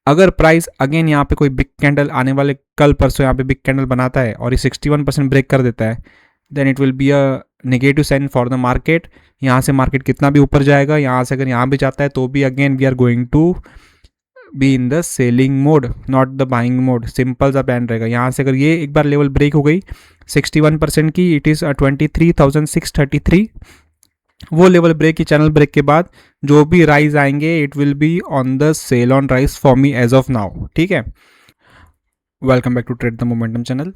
अगर price again यहाँ पे कोई बिग कैंडल आने वाले कल परसों यहाँ पे बिग कैंडल बनाता है और ये 61% ब्रेक कर देता है, then it will be a negative sign for the market. यहाँ से मार्केट कितना भी ऊपर जाएगा, यहाँ से अगर यहाँ भी जाता है तो भी again we are going to be in the selling mode, not the buying mode. Simple सा प्लान रहेगा। यहाँ से अगर ये एक बार लेवल ब्रेक हो गई 61% की, इट इज़ 23,633, वो लेवल ब्रेक की चैनल ब्रेक के बाद जो भी राइज आएंगे it will be on the sell on rise for me as of now. ठीक है, welcome back to trade the momentum channel.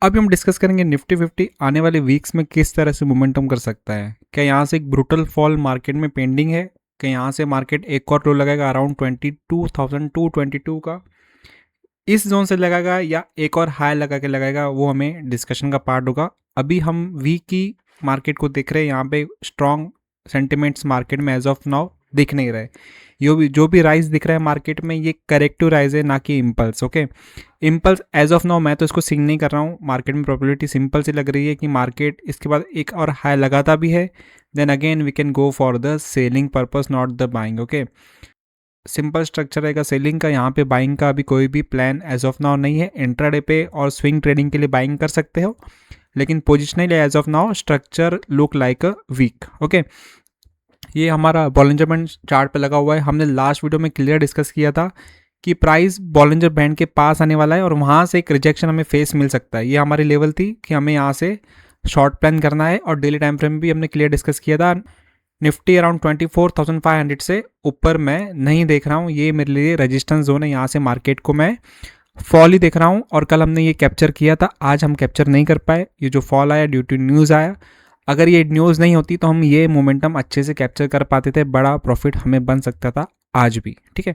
अभी हम डिस्कस करेंगे निफ्टी 50 आने वाले वीक्स में किस तरह से मोमेंटम कर सकता है। क्या यहाँ से एक ब्रूटल फॉल मार्केट में पेंडिंग है? क्या यहाँ से मार्केट एक और लो लगाएगा अराउंड 22,222 का, इस जोन से लगाएगा, या एक और हाई लगा के लगाएगा? वो हमें डिस्कशन का पार्ट होगा। अभी हम वीक की मार्केट को देख रहे हैं, यहाँ पे स्ट्रॉन्ग सेंटिमेंट्स मार्केट में एज ऑफ नाउ दिख नहीं रहे। जो भी राइज दिख रहा है मार्केट में ये करेक्टिव राइज है, ना कि impulse. Okay, impulse as of now मैं तो इसको सिंग नहीं कर रहा हूँ। मार्केट में प्रोबेबिलिटी सिंपल सी लग रही है कि मार्केट इसके बाद एक और हाई लगाता भी है, then again we can go for the selling purpose, not the buying. Okay, simple structure रहेगा सेलिंग का। यहाँ पे बाइंग का अभी कोई भी प्लान एज ऑफ नाउ नहीं है। इंट्राडे पे और स्विंग ट्रेडिंग के लिए बाइंग कर सकते हो, लेकिन positionally as of now structure look like a weak. Okay, ये हमारा बॉलिंजर बैंड चार्ट पे लगा हुआ है। हमने लास्ट वीडियो में क्लियर डिस्कस किया था कि प्राइस बॉलिंजर बैंड के पास आने वाला है और वहाँ से एक रिजेक्शन हमें फेस मिल सकता है। ये हमारी लेवल थी कि हमें यहाँ से शॉर्ट प्लान करना है, और डेली टाइम फ्रेम भी हमने क्लियर डिस्कस किया था। निफ्टी अराउंड 24,500 से ऊपर मैं नहीं देख रहा हूँ, ये मेरे लिए रेजिस्टेंस जोन है। यहाँ से मार्केट को मैं फॉल ही देख रहा हूँ, और कल हमने ये कैप्चर किया था, आज हम कैप्चर नहीं कर पाए। ये जो फॉल आया ड्यू टू न्यूज़ आया, अगर ये न्यूज़ नहीं होती तो हम ये मोमेंटम अच्छे से कैप्चर कर पाते थे, बड़ा प्रॉफिट हमें बन सकता था आज भी। ठीक है,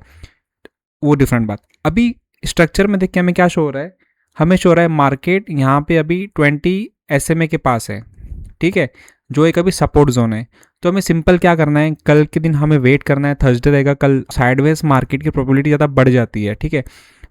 वो डिफरेंट बात। अभी स्ट्रक्चर में देख के हमें क्या शो हो रहा है? हमें शो हो रहा है मार्केट यहाँ पे अभी 20 SMA के पास है। ठीक है, जो एक अभी सपोर्ट जोन है। तो हमें सिंपल क्या करना है, कल के दिन हमें वेट करना है। थर्सडे रहेगा, कल साइडवेज मार्केट की प्रोबेबिलिटी ज़्यादा बढ़ जाती है। ठीक है,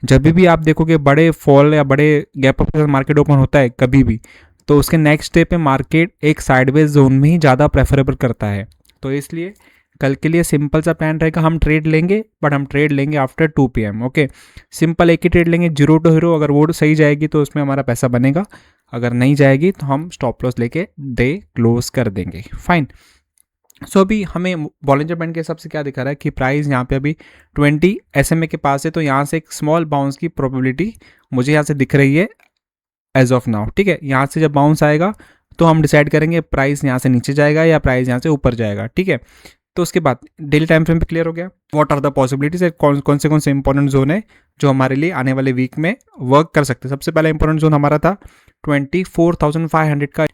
जब भी आप देखोगे बड़े फॉल या बड़े गैप अप मार्केट ओपन होता है कभी भी, तो उसके नेक्स्ट डे पे मार्केट एक साइडवेज जोन में ही ज़्यादा प्रेफरेबल करता है। तो इसलिए कल के लिए सिंपल सा प्लान रहेगा, हम ट्रेड लेंगे, बट हम ट्रेड लेंगे आफ्टर 2 PM। ओके, सिंपल एक ही ट्रेड लेंगे, 0 to हीरो। अगर वो सही जाएगी तो उसमें हमारा पैसा बनेगा, अगर नहीं जाएगी तो हम स्टॉप लॉस लेके डे क्लोज कर देंगे। फाइन। सो अभी हमें बॉलिंजर बैंड के हिसाब से क्या दिखा रहा है कि प्राइस यहाँ पे अभी 20 SMA के पास है, तो यहाँ से एक स्मॉल बाउंस की प्रोबेबिलिटी मुझे यहाँ से दिख रही है एज ऑफ नाउ। ठीक है, यहाँ से जब बाउंस आएगा तो हम डिसाइड करेंगे प्राइस यहाँ से नीचे जाएगा या प्राइस यहाँ से ऊपर जाएगा। ठीक है, तो उसके बाद डेली टाइम फ्रेम पे क्लियर हो गया व्हाट आर द पॉसिबिलिटीज, कौन से इंपॉर्टेंट जोन है जो हमारे लिए आने वाले वीक में वर्क कर सकते हैं। सबसे पहला इंपॉर्टेंट जोन हमारा था 24,500 का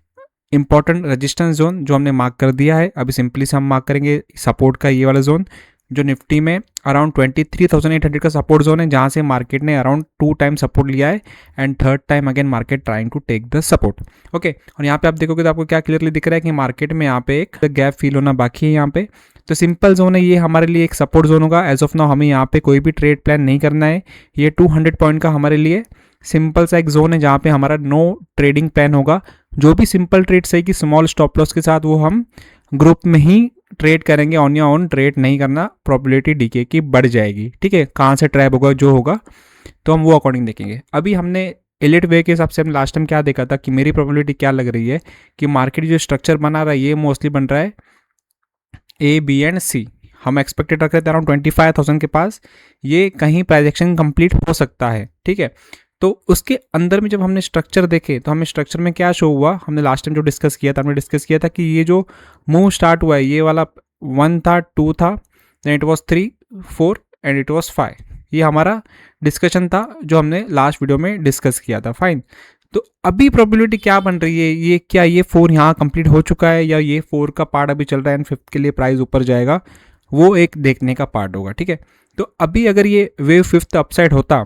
इंपॉर्टेंट रेजिस्टेंस जोन, जो हमने मार्क कर दिया है। अभी सिंपली से हम मार्क करेंगे सपोर्ट का ये वाला जोन, जो निफ्टी में अराउंड 23,800 का सपोर्ट जोन है, जहाँ से मार्केट ने अराउंड 2 टाइम सपोर्ट लिया है and third time again market trying to take the support. Okay, और यहाँ पे आप देखोगे तो आपको क्या क्लियरली दिख रहा है कि मार्केट में यहाँ पे एक गैप फील होना बाकी है यहाँ पे। तो सिंपल जोन है ये हमारे लिए एक सपोर्ट जोन होगा। एज ऑफ नाउ हमें यहाँ पे कोई भी ट्रेड प्लान नहीं करना है। ये 200 पॉइंट का हमारे लिए सिंपल सा एक जोन है जहाँ पे हमारा नो ट्रेडिंग प्लान होगा। जो भी सिंपल ट्रेड सही कि स्मॉल स्टॉप लॉस के साथ वो हम ग्रुप में ही ट्रेड करेंगे, ऑन या ऑन ट्रेड नहीं करना, प्रोबेबिलिटी डीके की बढ़ जाएगी। ठीक है, कहाँ से ट्रैप होगा जो होगा तो हम वो अकॉर्डिंग देखेंगे। अभी हमने एलिट वे के हिसाब से हम लास्ट टाइम क्या देखा था कि मेरी प्रोबेबिलिटी क्या लग रही है कि मार्केट जो स्ट्रक्चर बना रहा है ये मोस्टली बन रहा है A, B एंड C। हम एक्सपेक्टेड रख रहे थे अराउंड 25,000 के पास, ये कहीं प्राइजेक्शन कंप्लीट हो सकता है। ठीक है, तो उसके अंदर में जब हमने स्ट्रक्चर देखे तो हमें स्ट्रक्चर में क्या शो हुआ, हमने लास्ट टाइम जो डिस्कस किया था, हमने डिस्कस किया था कि ये जो मूव स्टार्ट हुआ है ये वाला 1 था, 2 था, then it was 3, 4 and it was 5। ये हमारा डिस्कशन था जो हमने लास्ट वीडियो में डिस्कस किया था। फाइन, तो अभी प्रोबेबिलिटी क्या बन रही है, ये क्या ये 4 यहाँ कंप्लीट हो चुका है या ये 4 का पार्ट अभी चल रहा है एंड 5th के लिए प्राइस ऊपर जाएगा, वो एक देखने का पार्ट होगा। ठीक है, तो अभी अगर ये वेव 5th अपसाइड होता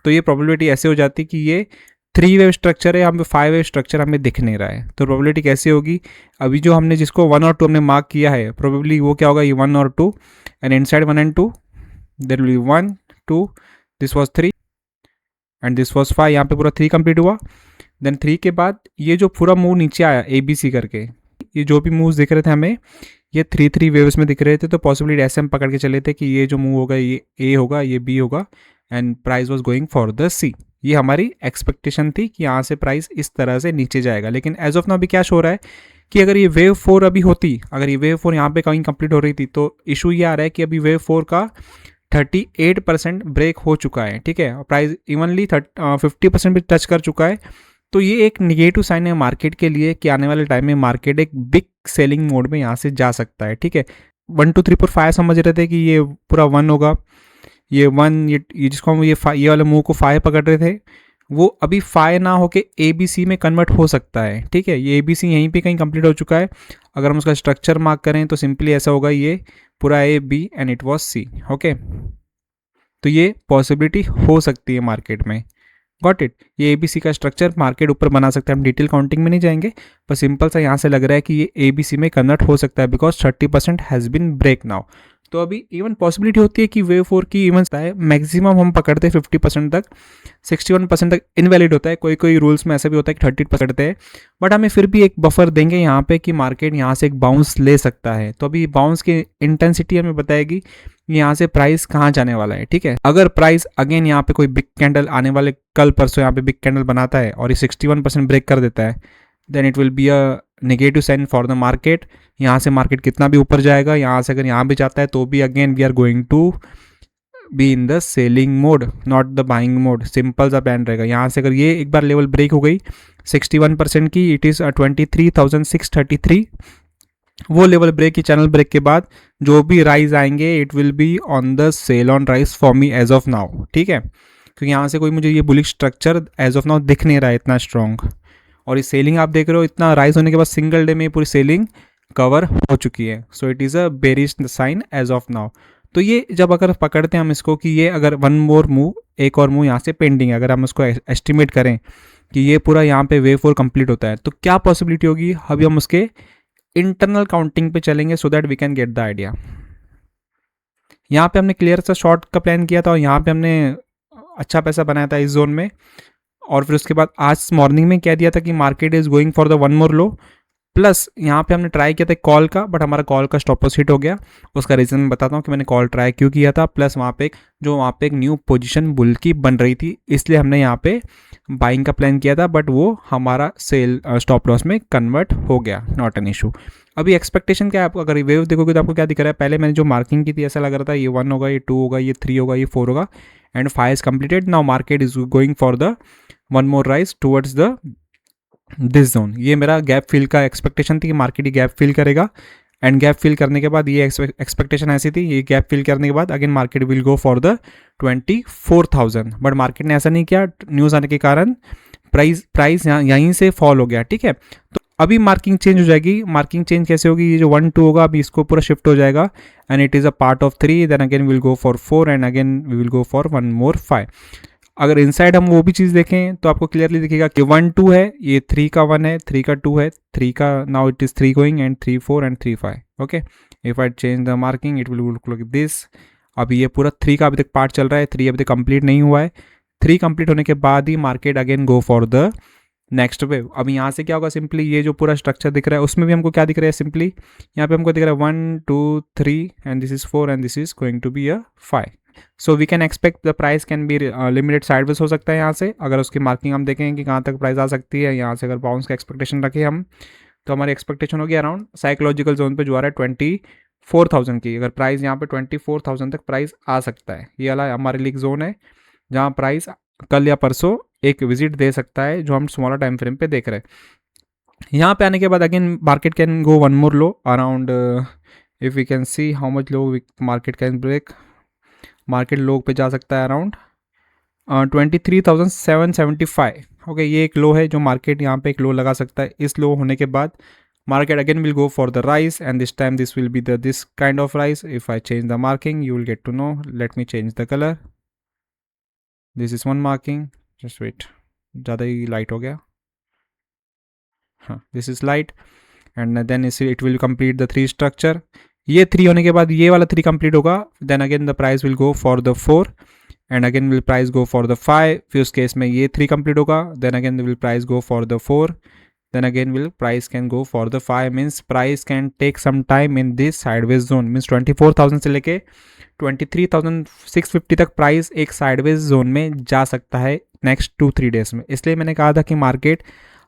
तो ये प्रोबेबिलिटी ऐसे हो जाती कि ये 3 वेव स्ट्रक्चर है, हमें 5 वेव स्ट्रक्चर हमें दिख नहीं रहा है। तो प्रोबेबिलिटी कैसे होगी, अभी जो हमने जिसको 1 और 2 हमने मार्क किया है, प्रोबेबली वो क्या होगा, ये 1 और 2 and inside 1 and 2 there will be 1 2, this was 3 and this was 5। यहाँ पे पूरा 3 कंप्लीट हुआ। देन 3 के बाद ये जो पूरा मूव नीचे आया ABC करके, ये जो भी मूव्स दिख रहे थे हमें, ये 3 वेव्स में दिख रहे थे, तो पॉसिबली ऐसे हम पकड़ के चले थे कि ये जो मूव होगा ये ए होगा, ये बी होगा, and price was going for the C. ये हमारी एक्सपेक्टेशन थी कि यहाँ से प्राइस इस तरह से नीचे जाएगा। लेकिन एज ऑफ नाउ अभी क्या शो रहा है कि अगर ये वेव 4 अभी होती, अगर ये वेव 4 यहाँ पे कहीं कंप्लीट हो रही थी, तो इशू ये आ रहा है कि अभी वेव 4 का 38% ब्रेक हो चुका है, ठीक है, और प्राइस इवनली 50% भी टच कर चुका है। तो ये एक निगेटिव साइन है मार्केट के लिए कि आने वाले टाइम में मार्केट एक बिग सेलिंग मोड में यहाँ से जा सकता है, ठीक है। 1 2 3 4 5 समझ रहे थे कि ये पूरा 1 होगा, ये 1, ये जिसको हम ये वाले मूव को 5 पकड़ रहे थे, वो अभी 5 ना होके ए बी सी में कन्वर्ट हो सकता है, ठीक है। ये ए बी सी यहीं पे कहीं कंप्लीट हो चुका है। अगर हम उसका स्ट्रक्चर मार्क करें तो सिंपली ऐसा होगा, ये पूरा A B and it was C, okay. तो ये पॉसिबिलिटी हो सकती है मार्केट में, गॉट इट। ये एबीसी का स्ट्रक्चर मार्केट ऊपर बना सकता है, हम डिटेल काउंटिंग में नहीं जाएंगे, पर सिंपल सा यहाँ से लग रहा है कि ये एबीसी में कन्वर्ट हो सकता है because 30% has been break now. तो अभी इवन पॉसिबिलिटी होती है कि वेव 4 की इवन है मैक्सिमम हम पकड़ते हैं 50% तक, 61% तक इनवैलिड होता है, कोई कोई रूल्स में ऐसा भी होता है कि 30 पकड़ते हैं, बट हमें फिर भी एक बफर देंगे यहाँ पे कि मार्केट यहाँ से एक बाउंस ले सकता है। तो अभी बाउंस की इंटेंसिटी हमें बताएगी यहाँ से प्राइस कहाँ जाने वाला है, ठीक है। अगर प्राइस अगेन यहाँ पे कोई बिग कैंडल आने वाले कल परसों यहाँ पे बिग कैंडल बनाता है और ये 61% ब्रेक कर देता है, then it will be a negative sign for the market. यहाँ से मार्केट कितना भी ऊपर जाएगा, यहाँ से अगर यहाँ भी जाता है तो भी again we are going to be in the selling mode, not the buying mode. Simple सा प्लान रहेगा। यहाँ से अगर ये एक बार लेवल ब्रेक हो गई 61% की, इट इज़ 23,633, वो लेवल ब्रेक की चैनल ब्रेक के बाद जो भी राइज आएंगे it will be on the sell on rise for me as of now, ठीक है। क्योंकि यहाँ से कोई मुझे ये bullish structure as of now दिख नहीं रहा है इतना स्ट्रॉन्ग, और ये सेलिंग आप देख रहे हो इतना राइज होने के बाद सिंगल डे में पूरी सेलिंग कवर हो चुकी है। So it is a bearish sign as of now. तो ये जब अगर पकड़ते हैं हम इसको कि ये अगर वन मोर मूव, एक और मूव यहाँ से पेंडिंग है, अगर हम उसको एस्टिमेट करें कि ये पूरा यहाँ पे वेव 4 कंप्लीट होता है, तो क्या पॉसिबिलिटी होगी। अभी हम उसके इंटरनल काउंटिंग पे चलेंगे so that we can get the idea. यहाँ पे हमने क्लियर सा शॉर्ट का प्लान किया था और यहाँ पे हमने अच्छा पैसा बनाया था इस जोन में, और फिर उसके बाद आज मॉर्निंग में कह दिया था कि market is going for the one more low, plus यहाँ पे हमने ट्राई किया था कॉल का, बट हमारा कॉल का स्टॉप लॉस हिट हो गया। उसका रीज़न मैं बताता हूँ कि मैंने कॉल ट्राई क्यों किया था, प्लस वहाँ पे एक न्यू पोजीशन बुल की बन रही थी, इसलिए हमने यहाँ पे बाइंग का प्लान किया था, बट वो हमारा सेल स्टॉप लॉस में कन्वर्ट हो गया, नॉट एन इशू। अभी एक्सपेक्टेशन क्या है आपको, अगर वेव देखोगे तो आपको क्या दिख रहा है, पहले मैंने जो मार्किंग की थी ऐसा लग रहा था ये 1 होगा, ये 2 होगा, ये 3 होगा, ये 4 होगा, and 5 is completed. Now market is going for the one more rice towards the this zone. ये मेरा गैप फिल का एक्सपेक्टेशन थी कि मार्केट ये गैप फिल करेगा, एंड गैप फिल करने के बाद ये एक्सपेक्टेशन ऐसी थी, ये गैप फिल करने के बाद again market will go for the 24,000, but market ने ऐसा नहीं किया। न्यूज़ आने के कारण प्राइस यहीं से फॉल हो गया, ठीक है। तो अभी मार्किंग चेंज हो जाएगी। मार्किंग चेंज कैसे होगी, ये जो 1 2 होगा अभी इसको पूरा शिफ्ट हो जाएगा, and it is a part of 3, then again will go for 4, and again we will go for 1 more 5। अगर इनसाइड हम वो भी चीज़ देखें तो आपको क्लियरली दिखेगा कि 1 2 है, ये 3 का 1 है, 3 का 2 है, 3 का now it is 3 going, and 3 4 and 3 5, okay. If I change the marking it will look like this. अभी ये पूरा 3 का अभी तक पार्ट चल रहा है, 3 अभी तक कंप्लीट नहीं हुआ है। 3 कंप्लीट होने के बाद ही market again go for the next wave. अब यहाँ से क्या होगा, सिंपली ये जो पूरा स्ट्रक्चर दिख रहा है उसमें भी हमको क्या दिख रहा है, सिंपली यहाँ पे हमको दिख रहा है 1 2 3 and this is 4 and this is going to be a 5। So we can expect the price can be limited sideways हो सकता है यहाँ से। अगर उसकी मार्किंग हम देखें कि कहाँ तक प्राइस आ सकती है, यहाँ से अगर बाउंस का एक्सपेक्टेशन रखें हम, तो हमारी एक्सपेक्टेशन होगी अराउंड साइकोलॉजिकल जोन पे जो आ रहा है 24,000 की। अगर प्राइस यहाँ पे 24,000 तक प्राइस आ सकता है, ये वाला हमारे लिए जोन है जहाँ प्राइस कल या परसों एक विजिट दे सकता है, जो हम स्मॉलर टाइम फ्रेम पे देख रहे हैं। यहाँ पे आने के बाद again market can go one more low around, if we can see how much low market can break. Market low पे जा सकता है अराउंड 23,775, ओके। ये एक लो है जो मार्केट यहाँ पे एक लो लगा सकता है। इस लो होने के बाद market again will go for the rise, and this time this will be the this kind of rise. If I change the marking you will get to know, let me change the colour, this is one marking, just wait, ज़्यादा ही light हो गया, हाँ this is light, and then it will complete the 3 structure. ये 3 होने के बाद ये वाला 3 कंप्लीट होगा, then again the price will go for the 4, and again will price go for the 5। फिर उस केस में ये 3 कंप्लीट होगा, then again will price go for the 4, then again will price can go for the 5, means price can take some time in this sideways zone, means 24,000 से लेके 23,650 तक price एक sideways zone में जा सकता है नेक्स्ट 2-3 डेज में। इसलिए मैंने कहा था कि मार्केट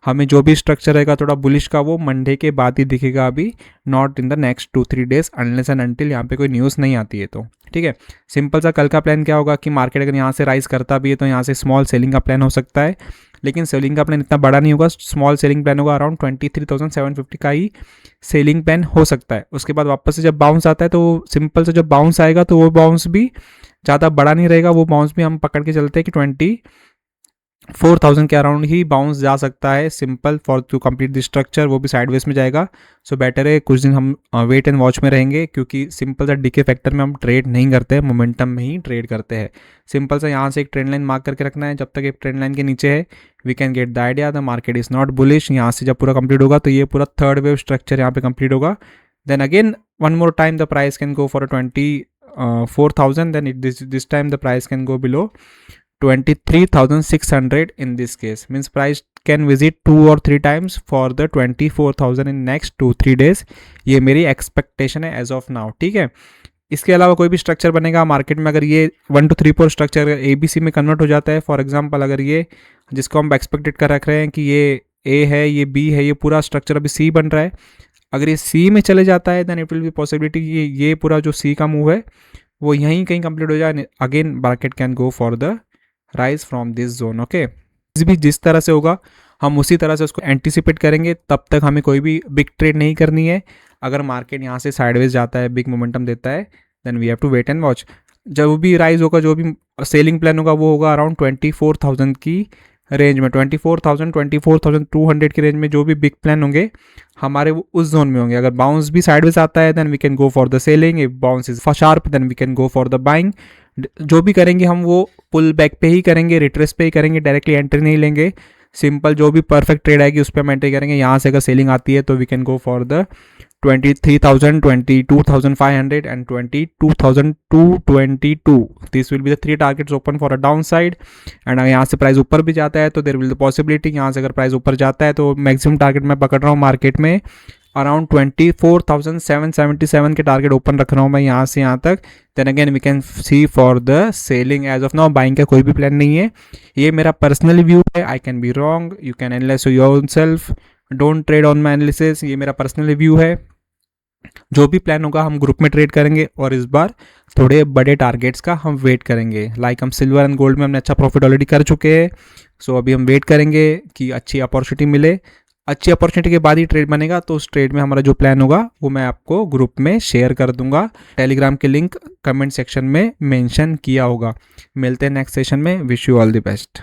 हमें जो भी स्ट्रक्चर रहेगा थोड़ा बुलिश का वो मंडे के बाद ही दिखेगा, अभी not in the next 2-3 days unless and until यहाँ पे कोई न्यूज़ नहीं आती है। तो ठीक है, सिंपल सा कल का प्लान क्या होगा कि मार्केट अगर यहाँ से राइज करता भी है तो यहाँ से स्मॉल सेलिंग का प्लान हो सकता है, लेकिन सेलिंग का प्लान इतना बड़ा नहीं होगा। स्मॉल सेलिंग प्लान होगा, अराउंड 23,750 का ही सेलिंग प्लान हो सकता है। उसके बाद वापस से जब बाउंस आता है तो सिंपल से जब बाउंस आएगा तो वो बाउंस भी ज़्यादा बड़ा नहीं रहेगा, वो बाउंस भी हम पकड़ के चलते हैं कि 24,000 के अराउंड ही बाउंस जा सकता है simple for to complete the structure, वो भी साइडवेज में जाएगा। सो बेटर है कुछ दिन हम वेट एंड वॉच में रहेंगे, क्योंकि सिंपल सा डीके फैक्टर में हम ट्रेड नहीं करते हैं, मोमेंटम में ही ट्रेड करते हैं। सिंपल सा यहाँ से एक ट्रेंड लाइन मार्क करके रखना है, जब तक एक ट्रेंड लाइन के नीचे है we can get the idea the market is not bullish. यहाँ से जब पूरा कंप्लीट होगा तो ये पूरा थर्ड वेव स्ट्रक्चर यहाँ पे कंप्लीट होगा, then again one more time the price can go for 24,000, then this time the price can go below 23,600 in this case, means price can visit 2 or 3 times for the 24,000 in next 2-3 days। ये मेरी expectation है as of now, ठीक है। इसके अलावा कोई भी structure बनेगा मार्केट में, अगर ये 1 to 3 4 स्ट्रक्चर ABC में कन्वर्ट हो जाता है, फॉर एग्जांपल अगर ये जिसको हम एक्सपेक्टेड कर रख रहे हैं कि ये A है, ये B है, ये पूरा स्ट्रक्चर अभी C बन रहा है, अगर ये C में चले जाता है then it will be possibility ये पूरा जो C का मूव है वो यहीं कहीं कंप्लीट हो जाए, again market can go for the rise from this zone. Okay, भी जिस तरह से होगा हम उसी तरह से उसको एंटिसिपेट करेंगे, तब तक हमें कोई भी बिग ट्रेड नहीं करनी है। अगर मार्केट यहाँ से साइडवेज जाता है, बिग मोमेंटम देता है, then we have to wait and watch. जब भी राइज होगा, जो भी सेलिंग प्लान होगा वो होगा अराउंड 24,000 की रेंज में, 24,000 24,200 की रेंज में जो भी बिग प्लान होंगे हमारे वो उस जोन में होंगे। अगर बाउंस भी साइडवेज आता है then we can go for the selling, if bounce is sharp then we can go for the buying. जो भी करेंगे हम वो पुल बैक पे ही करेंगे, रिट्रेस पे ही करेंगे, डायरेक्टली एंट्री नहीं लेंगे। सिंपल जो भी परफेक्ट ट्रेड आएगी उस पर हम एंट्री करेंगे। यहाँ से अगर सेलिंग आती है तो we can go for the 23,000 22,500 and 22,222। This will be the 3 targets open for a downside. And अगर यहाँ से प्राइस ऊपर भी जाता है तो देर विल द पॉसिबिलिटी, यहाँ से अगर प्राइस ऊपर जाता है तो मैक्सिमम टारगेट मैं पकड़ रहा हूँ मार्केट में अराउंड 24,777 के टारगेट ओपन रख रहा हूँ मैं यहाँ से यहाँ तक। Then again we can see for the selling. As of now buying का कोई भी प्लान नहीं है, ये मेरा पर्सनल व्यू है, I can be wrong, you can analyse your self, don't trade on my analysis. ये मेरा पर्सनल व्यू है, जो भी प्लान होगा हम ग्रुप में ट्रेड करेंगे और इस बार थोड़े बड़े टारगेट्स का हम वेट करेंगे। लाइक हम सिल्वर एंड गोल्ड में हमने अच्छा प्रॉफिट ऑलरेडी कर चुके हैं, सो अभी हम वेट करेंगे कि अच्छी अपॉर्चुनिटी मिले। अच्छी अपॉर्चुनिटी के बाद ही ट्रेड बनेगा, तो उस ट्रेड में हमारा जो प्लान होगा वो मैं आपको ग्रुप में शेयर कर दूंगा। टेलीग्राम के लिंक कमेंट सेक्शन में मेंशन किया होगा। मिलते हैं नेक्स्ट सेशन में, wish you all the best.